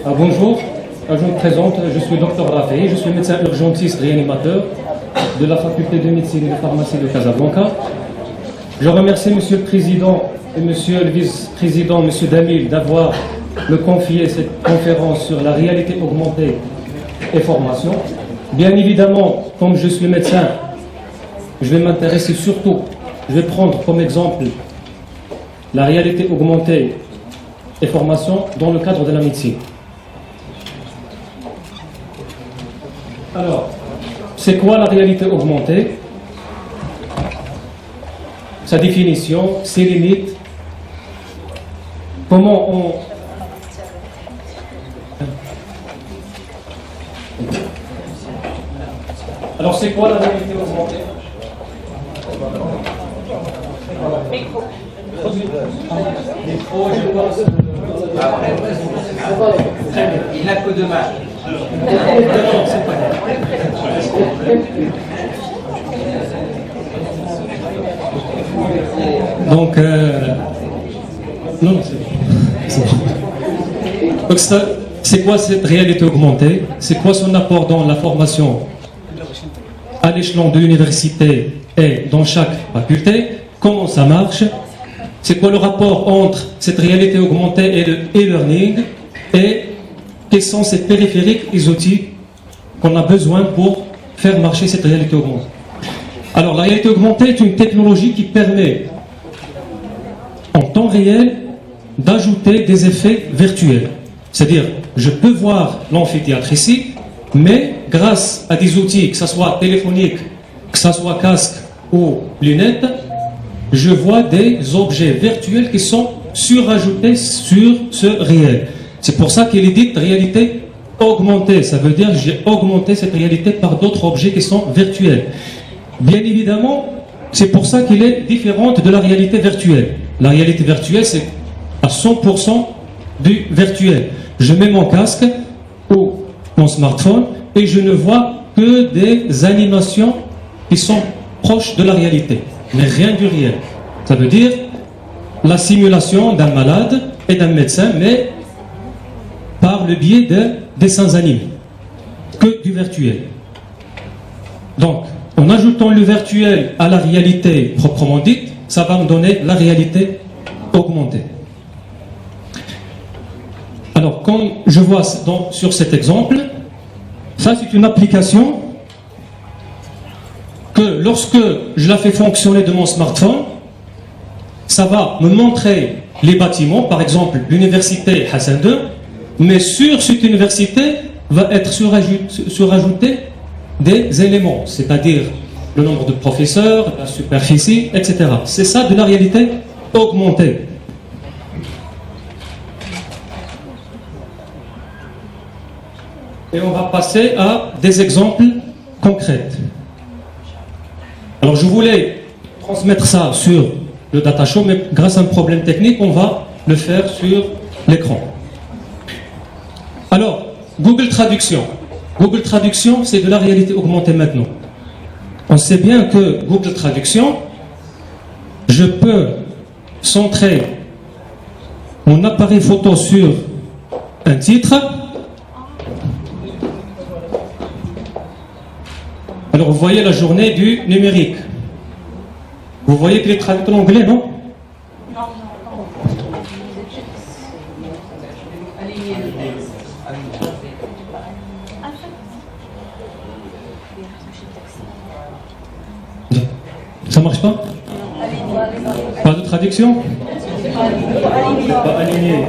Bonjour, je me présente, je suis Dr Rafi, je suis médecin urgentiste réanimateur de la faculté de médecine et de pharmacie de Casablanca. Je remercie Monsieur le Président et Monsieur le Vice-président, Monsieur Damil, d'avoir me confié cette conférence sur la réalité augmentée et formation. Bien évidemment, comme je suis médecin, je vais m'intéresser surtout, je vais prendre comme exemple la réalité augmentée et formation dans le cadre de la médecine. Alors, c'est quoi la réalité augmentée? Sa définition, ses limites, comment on... Alors, c'est quoi la réalité augmentée? Il n'a que deux mains. Donc, non, c'est bon. Donc, c'est quoi cette réalité augmentée? C'est quoi son apport dans la formation à l'échelon de l'université et dans chaque faculté? Comment ça marche? C'est quoi le rapport entre cette réalité augmentée et le e-learning? Et quels sont ces périphériques et outils qu'on a besoin pour faire marcher cette réalité augmentée? Alors, la réalité augmentée est une technologie qui permet, en temps réel, d'ajouter des effets virtuels. C'est-à-dire, je peux voir l'amphithéâtre ici, mais grâce à des outils, que ce soit téléphonique, que ce soit casque ou lunettes, je vois des objets virtuels qui sont surajoutés sur ce réel. C'est pour ça qu'il est dit réalité augmentée. Ça veut dire que j'ai augmenté cette réalité par d'autres objets qui sont virtuels. Bien évidemment, c'est pour ça qu'il est différente de la réalité virtuelle. La réalité virtuelle, c'est à 100% du virtuel. Je mets mon casque ou mon smartphone et je ne vois que des animations qui sont proches de la réalité, mais rien du réel. Ça veut dire la simulation d'un malade et d'un médecin, mais par le biais de dessins animés, que du virtuel. Donc, en ajoutant le virtuel à la réalité proprement dite, ça va me donner la réalité augmentée. Alors, comme je vois sur cet exemple, ça c'est une application que lorsque je la fais fonctionner de mon smartphone, ça va me montrer les bâtiments, par exemple l'université Hassan II, mais sur cette université va être surajouté des éléments, c'est-à-dire le nombre de professeurs, la superficie, etc. C'est ça de la réalité augmentée. Et on va passer à des exemples concrets. Alors je voulais transmettre ça sur le data show, mais grâce à un problème technique, on va le faire sur l'écran. Alors, Google Traduction. Google Traduction, c'est de la réalité augmentée maintenant. On sait bien que Google Traduction, je peux centrer mon appareil photo sur un titre. Alors, vous voyez la journée du numérique. Vous voyez qu'il est traduit en anglais, non? Ça marche pas? Pas de traduction? Pas aligné.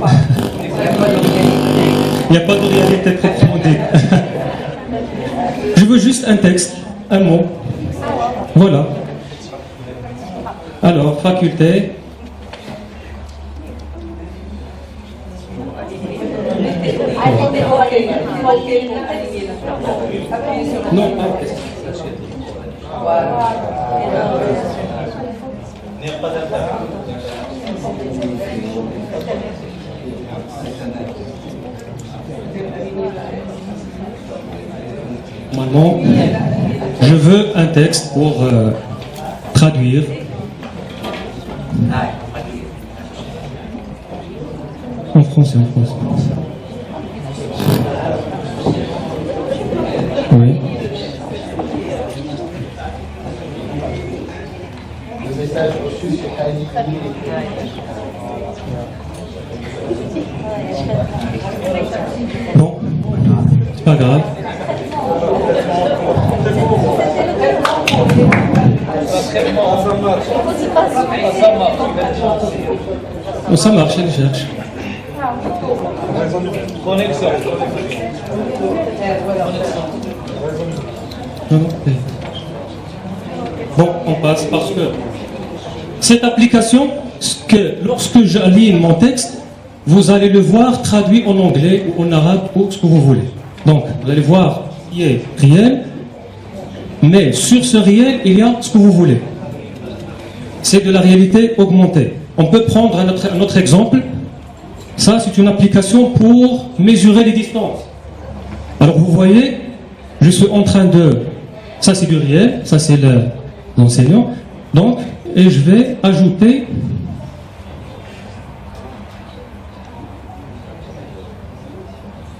Il n'y a pas de réalité proprement dite. Je veux juste un texte, un mot. Voilà. Alors, faculté. Non, Maintenant, je veux un texte pour traduire. En français. Bon, c'est pas grave. Oh, ça marche, elle cherche. Bon, on passe parce que cette application, lorsque j'aligne mon texte, vous allez le voir traduit en anglais ou en arabe ou ce que vous voulez. Donc, vous allez voir qui est réel, mais sur ce réel, il y a ce que vous voulez. C'est de la réalité augmentée. On peut prendre un autre exemple. Ça, c'est une application pour mesurer les distances. Alors, vous voyez, je suis en train de... Ça, c'est du réel. Ça, c'est l'enseignant. Donc, et je vais ajouter...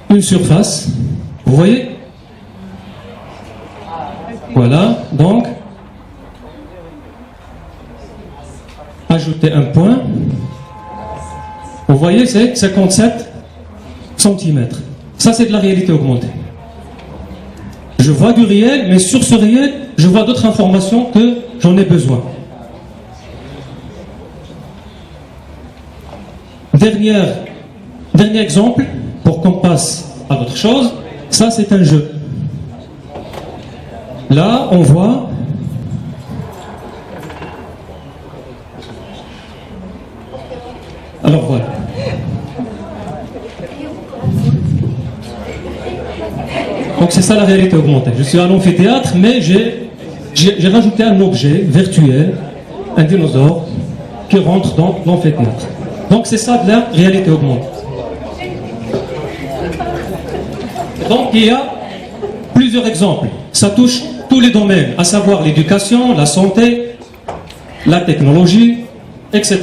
une surface. Vous voyez? Voilà. Donc, ajouter un point. Vous voyez, c'est 57 cm. Ça, c'est de la réalité augmentée. Je vois du réel, mais sur ce réel, je vois d'autres informations que j'en ai besoin. Dernier exemple, pour qu'on passe à d'autres choses. Ça, c'est un jeu. Là, on voit... Alors voilà. Donc c'est ça la réalité augmentée. Je suis à l'amphithéâtre, mais j'ai rajouté un objet virtuel, un dinosaure, qui rentre dans l'amphithéâtre. Donc c'est ça de la réalité augmentée. Donc il y a plusieurs exemples. Ça touche tous les domaines, à savoir l'éducation, la santé, la technologie, etc.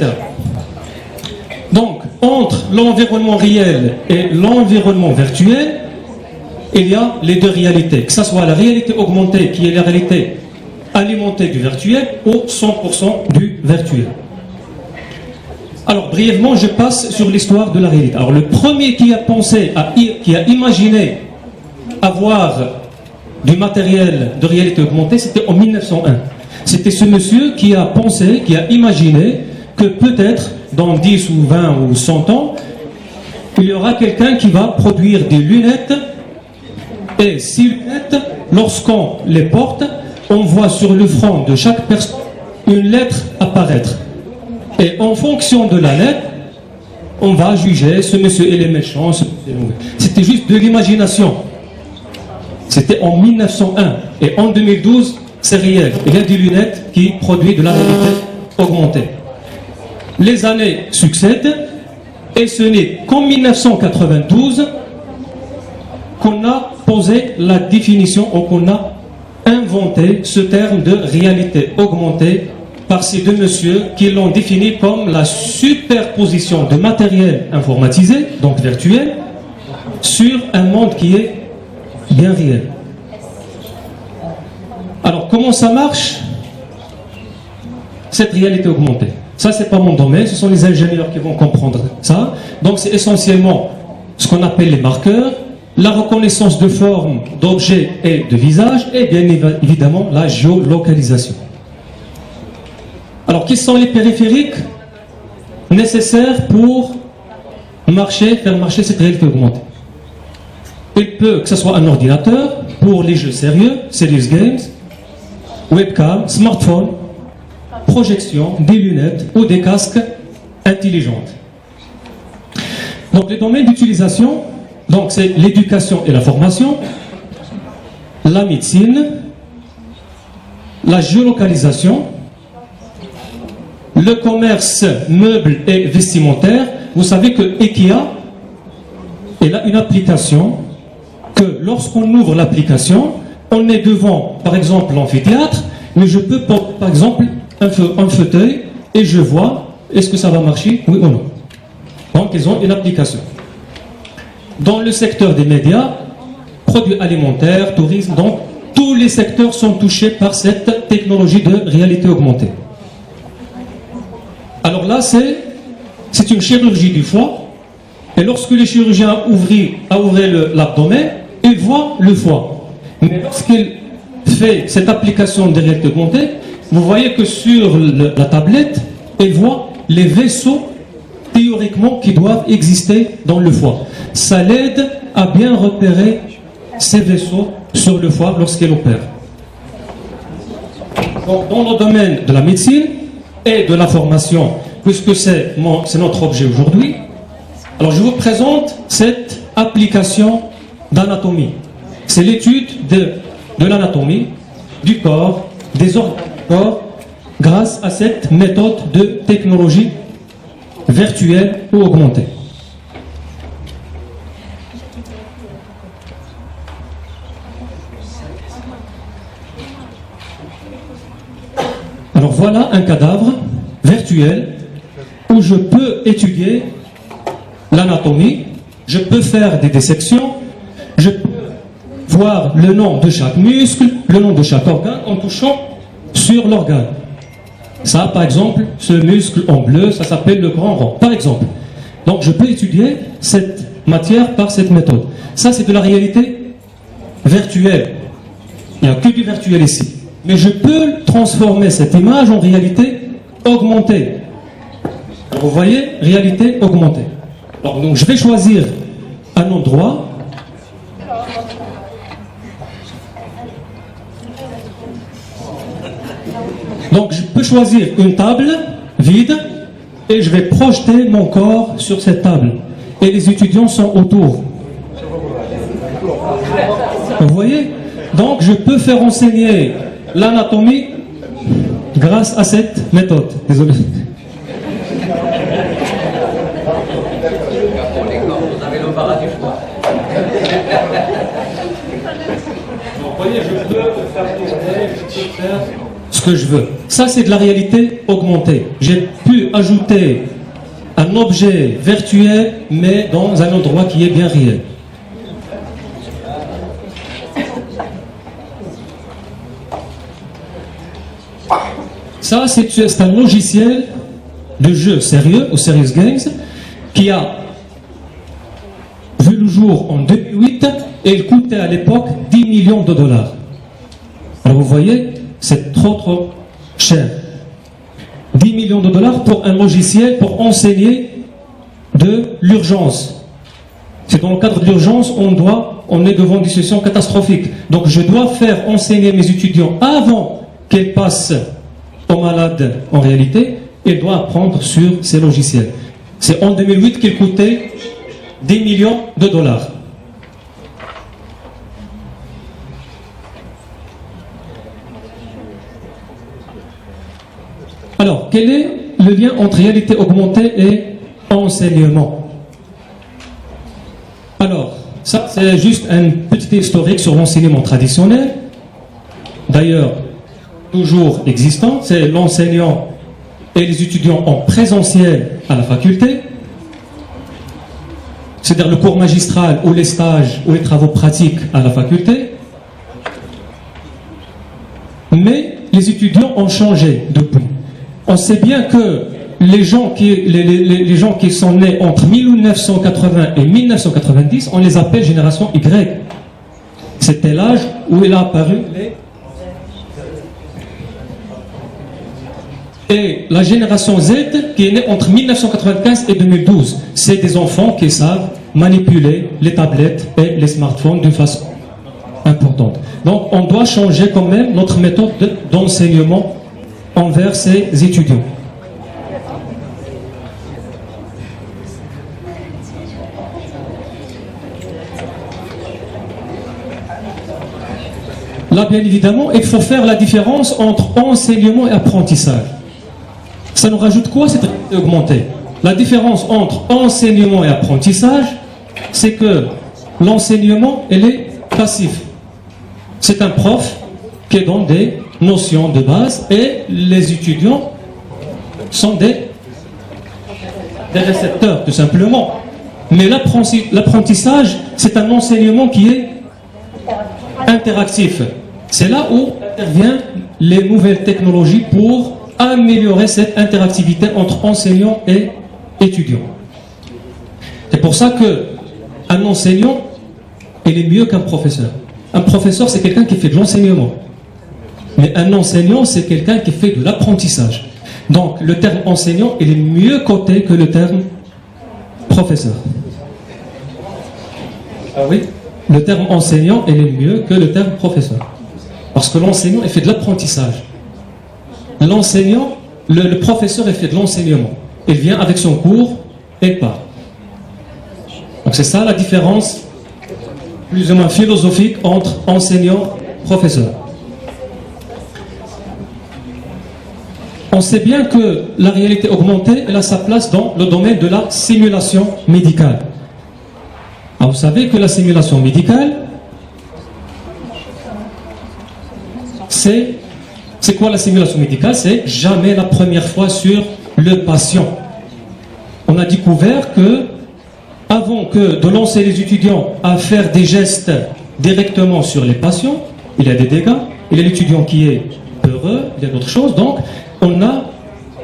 Donc, entre l'environnement réel et l'environnement virtuel, il y a les deux réalités, que ce soit la réalité augmentée, qui est la réalité alimentée du virtuel, ou 100% du virtuel. Alors, brièvement, je passe sur l'histoire de la réalité. Alors, le premier qui a pensé, qui a imaginé avoir du matériel de réalité augmentée, c'était en 1901. C'était ce monsieur qui a pensé, qui a imaginé que peut-être dans 10 ou 20 ou 100 ans, il y aura quelqu'un qui va produire des lunettes, et ces lunettes, lorsqu'on les porte, on voit sur le front de chaque personne une lettre apparaître. Et en fonction de la lettre, on va juger ce monsieur il est méchant, ce monsieur est mauvais. C'était juste de l'imagination. C'était en 1901. Et en 2012, c'est réel. Il y a des lunettes qui produisent de la réalité augmentée. Les années succèdent, et ce n'est qu'en 1992 qu'on a posé la définition, ou qu'on a inventé ce terme de réalité augmentée par ces deux messieurs qui l'ont défini comme la superposition de matériel informatisé, donc virtuel, sur un monde qui est bien réel. Alors, comment ça marche, cette réalité augmentée? Ça, c'est pas mon domaine, ce sont les ingénieurs qui vont comprendre ça. Donc, c'est essentiellement ce qu'on appelle les marqueurs, la reconnaissance de forme, d'objets et de visages, et bien évidemment, la géolocalisation. Alors, quels sont les périphériques nécessaires pour faire marcher cette réalité augmentée? Il peut que ce soit un ordinateur pour les jeux sérieux, serious games, webcam, smartphone, projection, des lunettes ou des casques intelligentes. Donc les domaines d'utilisation, donc c'est l'éducation et la formation, la médecine, la géolocalisation, le commerce meubles et vestimentaire. Vous savez que IKEA, elle a une application que lorsqu'on ouvre l'application, on est devant, par exemple, l'amphithéâtre, mais je peux, par exemple, un fauteuil, et je vois, est-ce que ça va marcher, oui ou non. Donc, ils ont une application. Dans le secteur des médias, produits alimentaires, tourisme, donc, tous les secteurs sont touchés par cette technologie de réalité augmentée. là, c'est une chirurgie du foie. Et lorsque les chirurgiens ouvraient l'abdomen, ils voient le foie. Mais lorsqu'il fait cette application de réalité augmentée, vous voyez que sur la tablette, il voit les vaisseaux théoriquement qui doivent exister dans le foie. Ça l'aide à bien repérer ces vaisseaux sur le foie lorsqu'il opère. Donc, dans le domaine de la médecine et de la formation, puisque c'est notre objet aujourd'hui, alors je vous présente cette application d'anatomie. C'est l'étude de l'anatomie, du corps, des organes du corps, grâce à cette méthode de technologie virtuelle ou augmentée. Alors voilà un cadavre virtuel où je peux étudier l'anatomie, je peux faire des dissections, je peux voir le nom de chaque muscle, le nom de chaque organe en touchant sur l'organe. Ça, par exemple, ce muscle en bleu, ça s'appelle le grand rond, par exemple. Donc je peux étudier cette matière par cette méthode. Ça, c'est de la réalité virtuelle. Il n'y a que du virtuel ici. Mais je peux transformer cette image en réalité augmentée. Vous voyez, réalité augmentée. Alors, donc je vais choisir un endroit. Donc je peux choisir une table vide et je vais projeter mon corps sur cette table. Et les étudiants sont autour. Vous voyez? Donc je peux faire enseigner l'anatomie grâce à cette méthode. Désolé. Vous avez l'embarras du choix. Vous voyez, je peux faire tourner, je peux faire ce que je veux. Ça, c'est de la réalité augmentée. J'ai pu ajouter un objet virtuel, mais dans un endroit qui est bien réel. Ça, c'est un logiciel de jeu sérieux, ou Serious Games, qui a vu le jour en 2008 et il coûtait à l'époque 10 millions de dollars. Alors vous voyez, c'est trop cher. 10 millions de dollars pour un logiciel pour enseigner de l'urgence. C'est dans le cadre de l'urgence, on est devant des situations catastrophiques. Donc je dois faire enseigner mes étudiants avant qu'ils passent aux malades en réalité, ils doivent apprendre sur ces logiciels. C'est en 2008 qu'il coûtait 10 millions de dollars. Alors, quel est le lien entre réalité augmentée et enseignement? Alors, ça c'est juste un petit historique sur l'enseignement traditionnel. D'ailleurs, toujours existant, c'est l'enseignant et les étudiants en présentiel à la faculté, c'est-à-dire le cours magistral ou les stages ou les travaux pratiques à la faculté. Mais les étudiants ont changé depuis. On sait bien que les gens qui sont nés entre 1980 et 1990, on les appelle génération Y. C'était l'âge où il a apparu et la génération Z qui est née entre 1995 et 2012. C'est des enfants qui savent manipuler les tablettes et les smartphones d'une façon importante. Donc on doit changer quand même notre méthode d'enseignement envers ces étudiants. Là, bien évidemment, il faut faire la différence entre enseignement et apprentissage. Ça nous rajoute quoi, cette réalité augmentée? La différence entre enseignement et apprentissage, c'est que l'enseignement, il est passif. C'est un prof qui donne des notions de base et les étudiants sont des récepteurs, tout simplement. Mais l'apprentissage, c'est un enseignement qui est interactif. C'est là où interviennent les nouvelles technologies pour améliorer cette interactivité entre enseignants et étudiants. C'est pour ça qu'un enseignant, il est mieux qu'un professeur. Un professeur, c'est quelqu'un qui fait de l'enseignement. Mais un enseignant, c'est quelqu'un qui fait de l'apprentissage. Donc, le terme enseignant, il est mieux coté que le terme professeur. Ah oui, le terme enseignant, il est mieux que le terme professeur. Parce que l'enseignant, il fait de l'apprentissage. L'enseignant, le professeur, il fait de l'enseignement. Il vient avec son cours et part. Donc c'est ça la différence plus ou moins philosophique entre enseignant et professeur. On sait bien que la réalité augmentée, elle a sa place dans le domaine de la simulation médicale. Alors vous savez que la simulation médicale, c'est quoi la simulation médicale? C'est jamais la première fois sur le patient. On a découvert que avant de lancer les étudiants à faire des gestes directement sur les patients, il y a des dégâts, il y a l'étudiant qui est peureux, il y a d'autres choses. Donc, on a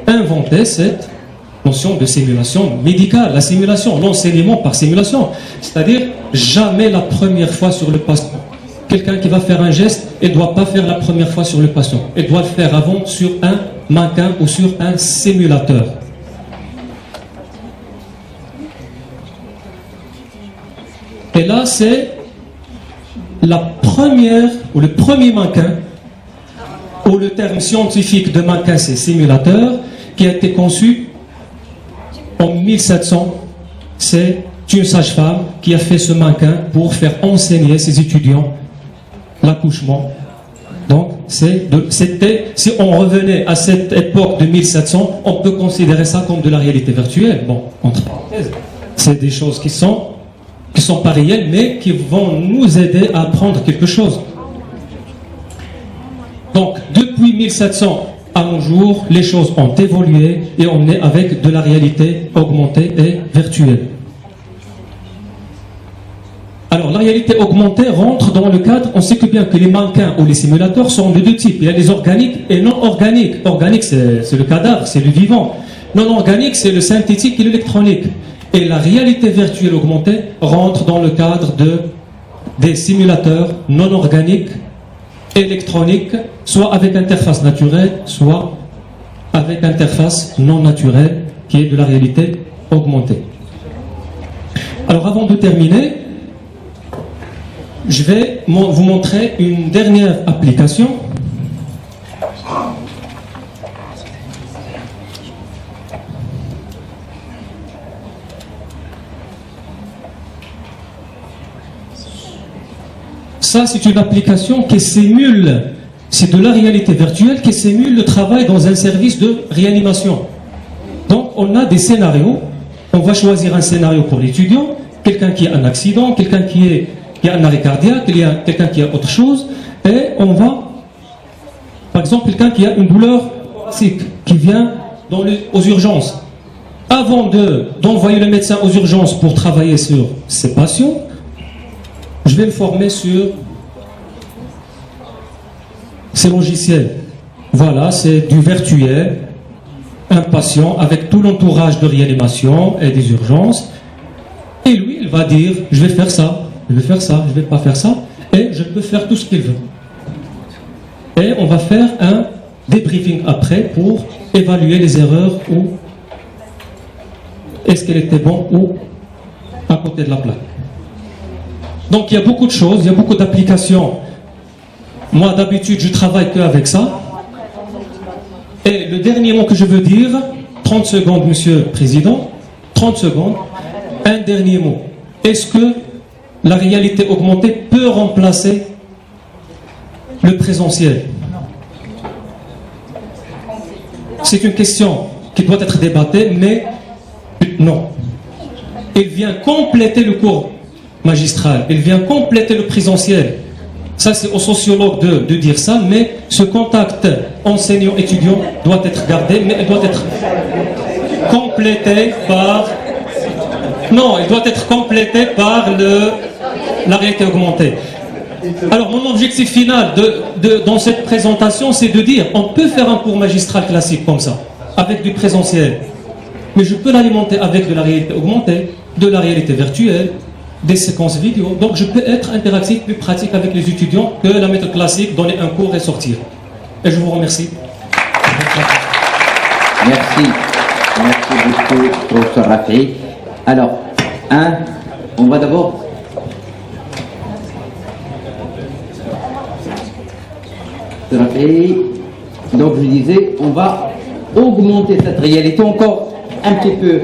inventé cette notion de simulation médicale, la simulation, l'enseignement par simulation, c'est-à-dire jamais la première fois sur le patient. Quelqu'un qui va faire un geste, il ne doit pas faire la première fois sur le patient, il doit le faire avant sur un mannequin ou sur un simulateur. Et là, c'est la première ou le premier mannequin, ou le terme scientifique de mannequin, c'est simulateur, qui a été conçu en 1700. C'est une sage-femme qui a fait ce mannequin pour faire enseigner ses étudiants l'accouchement. Donc, c'était, si on revenait à cette époque de 1700, on peut considérer ça comme de la réalité virtuelle. Bon, entre parenthèses, c'est des choses qui sont pas réelles, mais qui vont nous aider à apprendre quelque chose. Donc, depuis 1700 à nos jours, les choses ont évolué et on est avec de la réalité augmentée et virtuelle. Alors, la réalité augmentée rentre dans le cadre, on sait que bien que les mannequins ou les simulateurs sont de deux types. Il y a les organiques et non organiques. Organique, c'est le cadavre, c'est le vivant. Non organique, c'est le synthétique et l'électronique. Et la réalité virtuelle augmentée rentre dans le cadre des simulateurs non organiques, électroniques, soit avec interface naturelle, soit avec interface non naturelle, qui est de la réalité augmentée. Alors avant de terminer, je vais vous montrer une dernière application. Ça, c'est une application qui simule, c'est de la réalité virtuelle qui simule le travail dans un service de réanimation. Donc, on a des scénarios. On va choisir un scénario pour l'étudiant, quelqu'un qui a un accident, quelqu'un qui a un arrêt cardiaque, quelqu'un qui a autre chose, et on va, par exemple, quelqu'un qui a une douleur thoracique, qui vient aux urgences. Avant d'envoyer le médecin aux urgences pour travailler sur ces patients, je vais me former sur ces logiciels. Voilà, c'est du virtuel, un patient avec tout l'entourage de réanimation et des urgences. Et lui, il va dire, je vais faire ça, je vais faire ça, je ne vais pas faire ça, et je peux faire tout ce qu'il veut. Et on va faire un débriefing après pour évaluer les erreurs ou est-ce qu'elle était bonne ou à côté de la plaque. Donc il y a beaucoup de choses, il y a beaucoup d'applications. Moi d'habitude je travaille qu'avec ça. Et le dernier mot que je veux dire, 30 secondes Monsieur le Président, 30 secondes, un dernier mot. Est-ce que la réalité augmentée peut remplacer le présentiel? C'est une question qui doit être débattue, mais non. Il vient compléter le cours magistral, il vient compléter le présentiel. Ça, c'est aux sociologues de dire ça, mais ce contact enseignant-étudiant doit être gardé, mais il doit être complété par... Non, il doit être complété par la réalité augmentée. Alors mon objectif final dans cette présentation, c'est de dire on peut faire un cours magistral classique comme ça, avec du présentiel, mais je peux l'alimenter avec de la réalité augmentée, de la réalité virtuelle, des séquences vidéo. Donc je peux être interactif, plus pratique avec les étudiants que la méthode classique, donner un cours et sortir. Et je vous remercie. Merci. Merci beaucoup, professeur Rafi. Alors, on va d'abord... Rafi, donc je disais, on va augmenter cette réalité encore un petit peu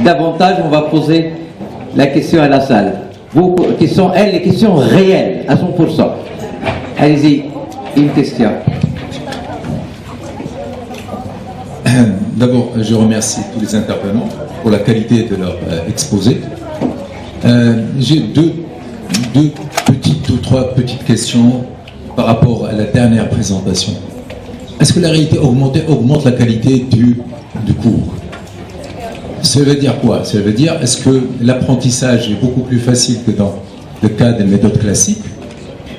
davantage. On va poser la question à la salle. Vos questions, les questions réelles, à 100%. Allez-y, une question. D'abord, je remercie tous les intervenants pour la qualité de leur exposé. J'ai deux petites ou trois petites questions par rapport à la dernière présentation. Est-ce que la réalité augmentée augmente la qualité du cours? Ça veut dire quoi? Ça veut dire, est-ce que l'apprentissage est beaucoup plus facile que dans le cas des méthodes classiques?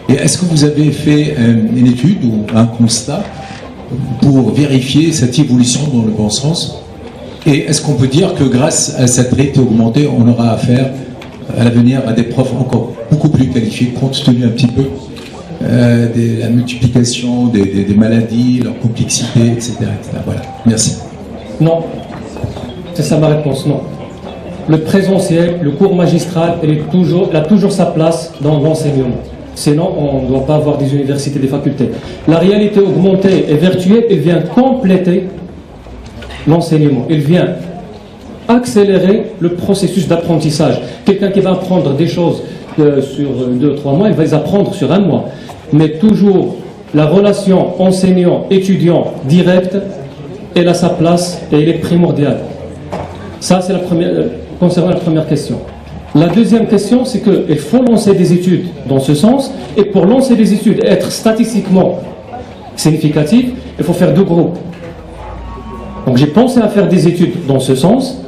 Et est-ce que vous avez fait une étude ou un constat pour vérifier cette évolution dans le bon sens? Et est-ce qu'on peut dire que grâce à cette réalité augmentée, on aura affaire à l'avenir à des profs encore beaucoup plus qualifiés, compte tenu un petit peu de la multiplication des maladies, leur complexité, etc., etc. Voilà, merci. Non, c'est ça ma réponse, non. Le présentiel, le cours magistral, il a toujours sa place dans l'enseignement. Sinon, on ne doit pas avoir des universités, des facultés. La réalité augmentée et virtuelle, elle vient compléter l'enseignement. Elle vient accélérer le processus d'apprentissage. Quelqu'un qui va apprendre des choses sur 2-3 mois, il va les apprendre sur 1 mois. Mais toujours, la relation enseignant-étudiant directe, elle a sa place et elle est primordiale. Ça, c'est concernant la première question. La deuxième question, c'est qu'il faut lancer des études dans ce sens, et pour lancer des études et être statistiquement significatif, il faut faire 2 groupes. Donc j'ai pensé à faire des études dans ce sens,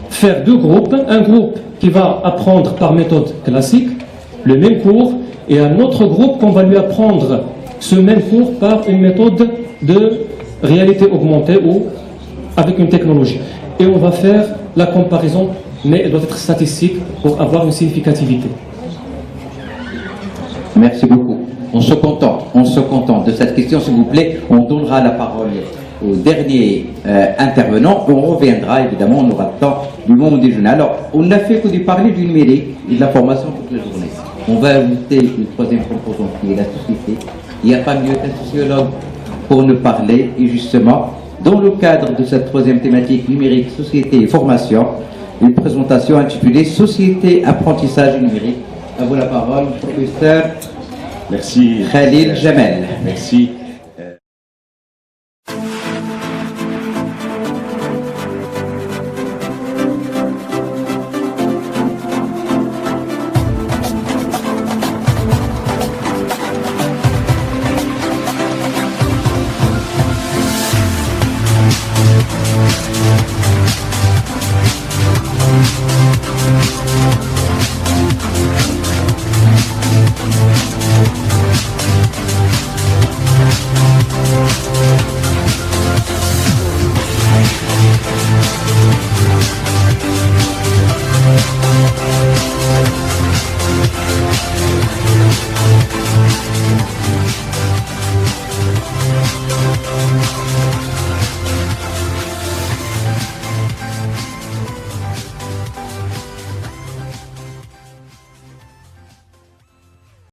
faire 2 groupes, un groupe qui va apprendre par méthode classique, le même cours, et un autre groupe qu'on va lui apprendre ce même cours par une méthode de réalité augmentée ou avec une technologie. Et on va faire la comparaison, mais elle doit être statistique pour avoir une significativité. Merci beaucoup. On se contente de cette question, s'il vous plaît. On donnera la parole au dernier intervenant. On reviendra, évidemment, on aura le temps du moment déjeuner. Alors, on n'a fait que de parler du numérique et de la formation toute la journée. On va ajouter une troisième composante qui est la société. Il n'y a pas mieux qu'un sociologue pour nous parler. Et justement, dans le cadre de cette troisième thématique numérique, société et formation, une présentation intitulée Société, apprentissage et numérique. À vous la parole, professeur. Merci. Khalil Jamel. Merci.